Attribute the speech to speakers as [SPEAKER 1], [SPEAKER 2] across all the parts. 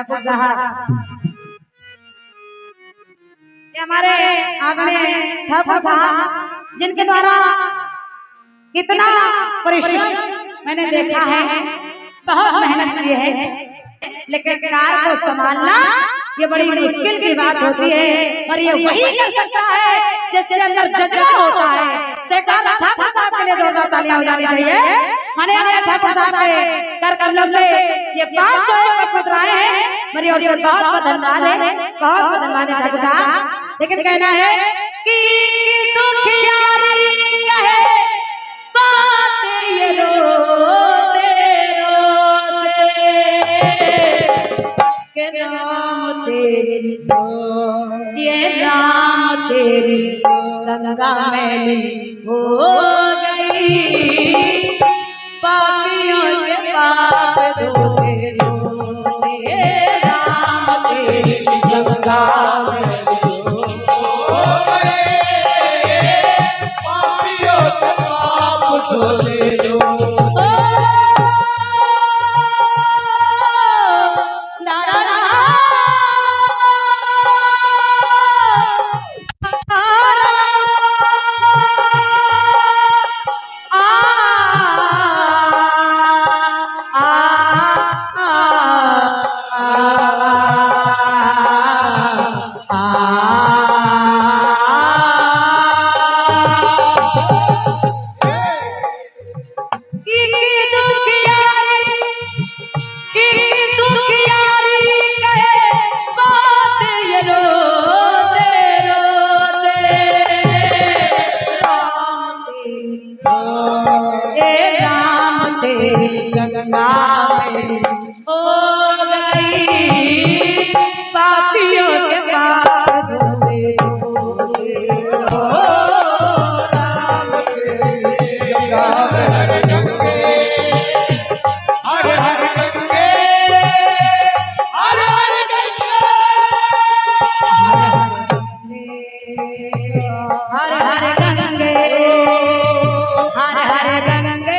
[SPEAKER 1] ठाकुर साहब, ये हमारे आदरणीय ठाकुर साहब जिनके द्वारा कितना परिश्रम मैंने देखा है, बहुत मेहनत की है, लेकिन कार को संभालना ये बड़ी मुश्किल की बात होती है। और ये वही कर सकता है जिसके अंदर जज्बा होता है। ठाकुर साहब के लिए जोरदार तालियां हो जानी चाहिए। हमारे ठाकुर साहब के कर कमलों से ये 501 मुद्राएं हैं, मेरी और बहुत बहुत धन्यवाद है, बहुत बहुत धन्यवाद है ठाकुर साहब। लेकिन कहना है कि दुखियारी कहे बात ये रोते रोते के राम तेरी ये राम तेरी गंगा मैली हो गई, पापियों के पाप धोते धोते राम तेरी गंगा मैली हो गई, पापियों के पाप धोते धोते। गंगा मैली हो गई, पापियों के पाप धोते धोते राम तेरी गंगा मैली गंगे हर हर गंगे हर हर गंगे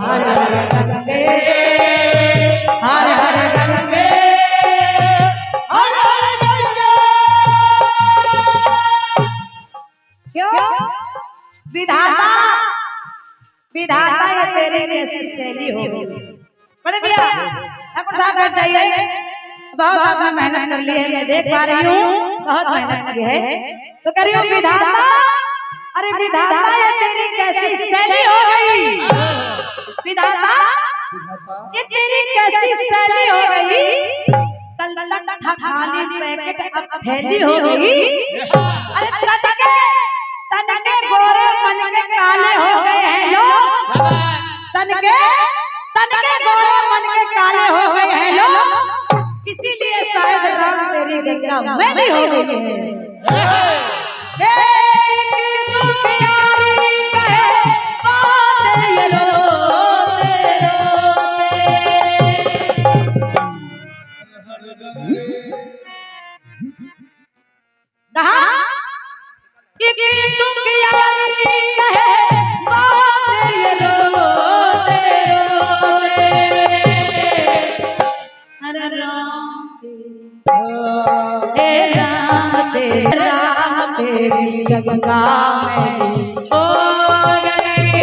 [SPEAKER 1] हर हर गंगे हर हर गंगे विधाता विधाता ये तेरी कैसी शैली हो गई। बड़े भैया ठाकुर साहब बैठ जाइए, बहुत आपने मेहनत कर ली है, मैं देख पा रही हूँ, बहुत मेहनत की है। तो कह रही हूँ विधाता, अरे विधाता ये तेरी कैसी शैली हो गई, विधाता ये तेरी कैसी शैली हो गई, कल खाली पैकेट अब थैली हो गई। अरे तनके गोरे मन के काले हो गए हैं लोग, तनके गोरे मन के काले हो गए हैं लोग, इसीलिए शायद राम तेरी गंगा मैली हो गई है। राम तेरी गंगा मैली हो गई,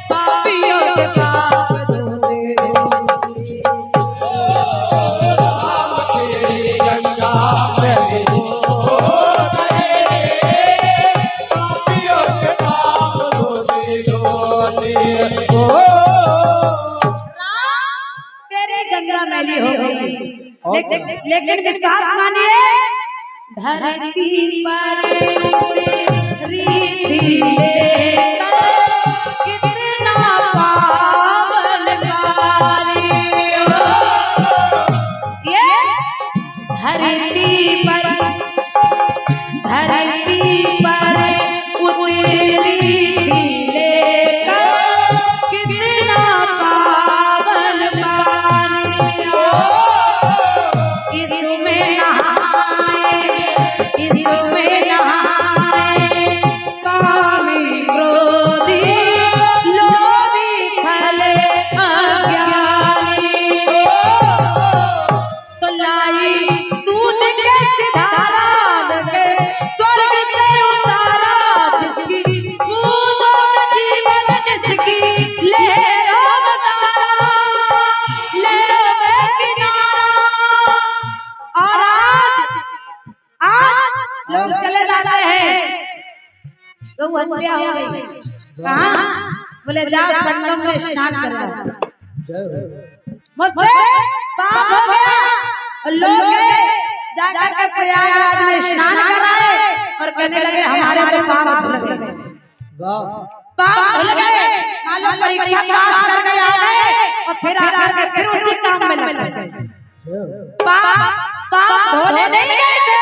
[SPEAKER 1] पापियों के पाप धोते धोते राम तेरी गंगा मैली हो गई, पापियों के पाप धोते धोते तेरी गंगा मैली हो गई। लेकिन विश्वास मानिए, धरती पर रीति लेकर कितना पावन कार्य, ये धरती पर उतरी रीति लेकर कितना पावन कार्य, इसमें नहाए कामी क्रोधी लोग चले जाते हैं तो वो हत्या हो गई। कहाँ? बोले जा संगम में स्नान करा, मुझसे पाप हो गया। लोग जाकर के प्रयागराज में स्नान कराए और कहने लगे हमारे तो पाप धुल गए, पाप धुल गए। मालूम परीक्षा पास करके आ गए और फिर आकर के फिर उसी काम में लग गए। पाप धोने नहीं गए थे,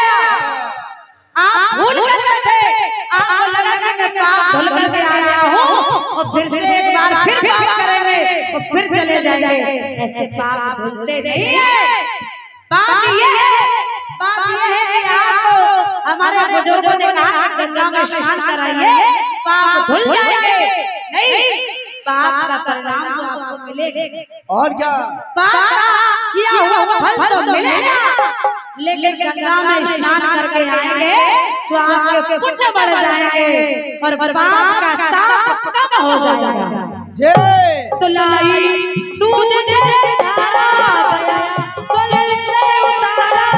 [SPEAKER 1] आप भूल गए थे। आपको लगा कि मैं पाप धुल करके आ गया हूँ और फिर से एक बार फिर पाप करेंगे और फिर चले जाएंगे। ऐसे पाप धुलते नहीं है। बात ये है कि आपको हमारे बुजुर्गों ने कहा गंगा में स्नान कराइए, पाप धुल जाएंगे। नहीं, पाप का परिणाम तो आपको मिलेगा।
[SPEAKER 2] और क्या?
[SPEAKER 1] पाप किया हुआ फल तो मिलेगा, लेकिन गंगा में स्नान करके आएंगे तो आपके पुण्य बढ़ जाएंगे और पाप का ताप कम हो जाएगा।
[SPEAKER 2] जय
[SPEAKER 1] तो लाई दूध जैसे धारा सोलल से उतारा,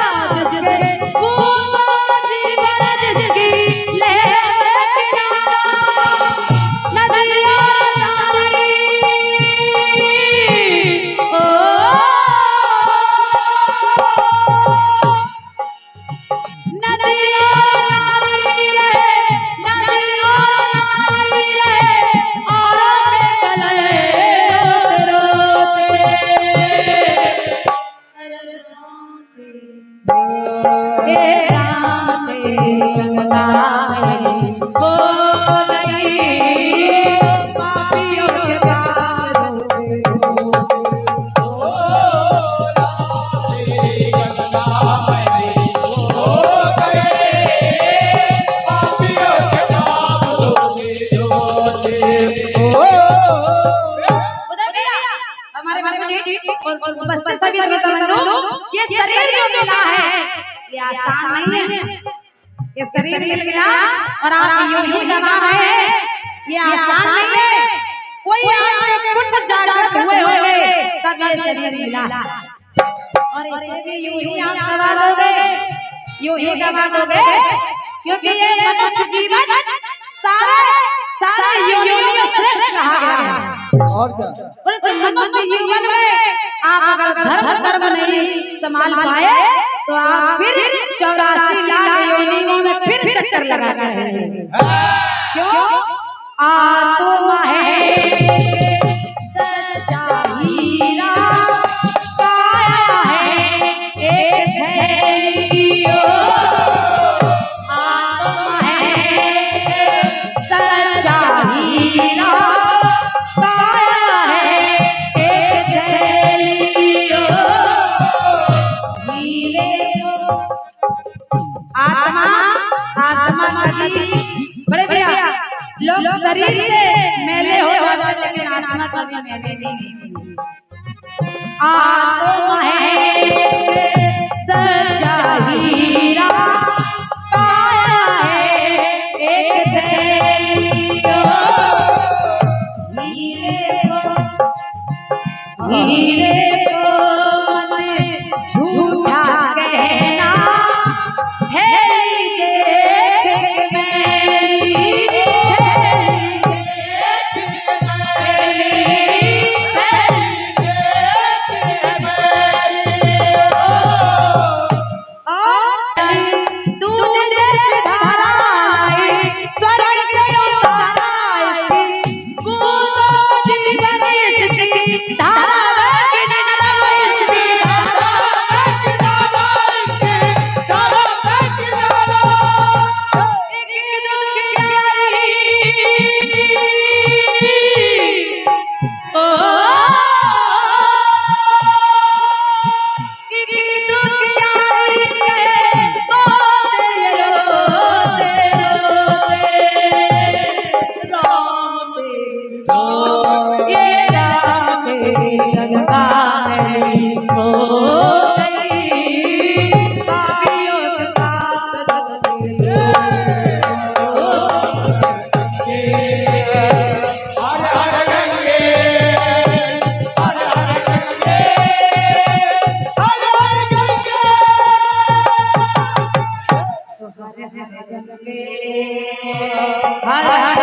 [SPEAKER 1] जिसके बूंद जीवन जिसकी लहर किनारा, नदियाँ नारी ओ नदियाँ नारी रहे, नदियाँ नारी रहे और में कलहे रोते रोते हे राम गंगाए हो गई पापियों के पाप और बस्तर सभी समझो। ये शरीर जो मिला है ये आसान नहीं है। ये शरीर मिल गया और आप यूं ही गवा रहे हैं, ये आसान नहीं है। कोई आपके पुण्य जागृत हुए होंगे तब ये शरीर मिला, और इसे भी यूं ही आप गवा दोगे, यूं ही गवा दोगे, क्योंकि ये मनुष्य जीवन सारे योनियों में श्रेष्ठ कहा गया है।
[SPEAKER 2] और क्या?
[SPEAKER 1] और इस मनुष्य जीवन में आप अगर धर्म नहीं संभाल पाए तो आप फिर 84 लाख योनियों में फिर चक्कर लगा रहे हैं। क्यों? आत्मा है सच्चा हीरा, काया है एक थैली। आत्मा है सच्चा हीरा, काया है एक थैली। आत्मा बड़े भैया लोग शरीर से मैले हो जाते हैं लेकिन आत्मा कभी मैले नहीं। आत्मा है सच्चा हीरा, काया है एक थैली। हीरे को मत झूठा कहना, थैली देख मेरी, दूध जैसे धारा लाई स्वर्ग से उतारा, इसकी बूंदों जीवन इसकी धारा हाय हाय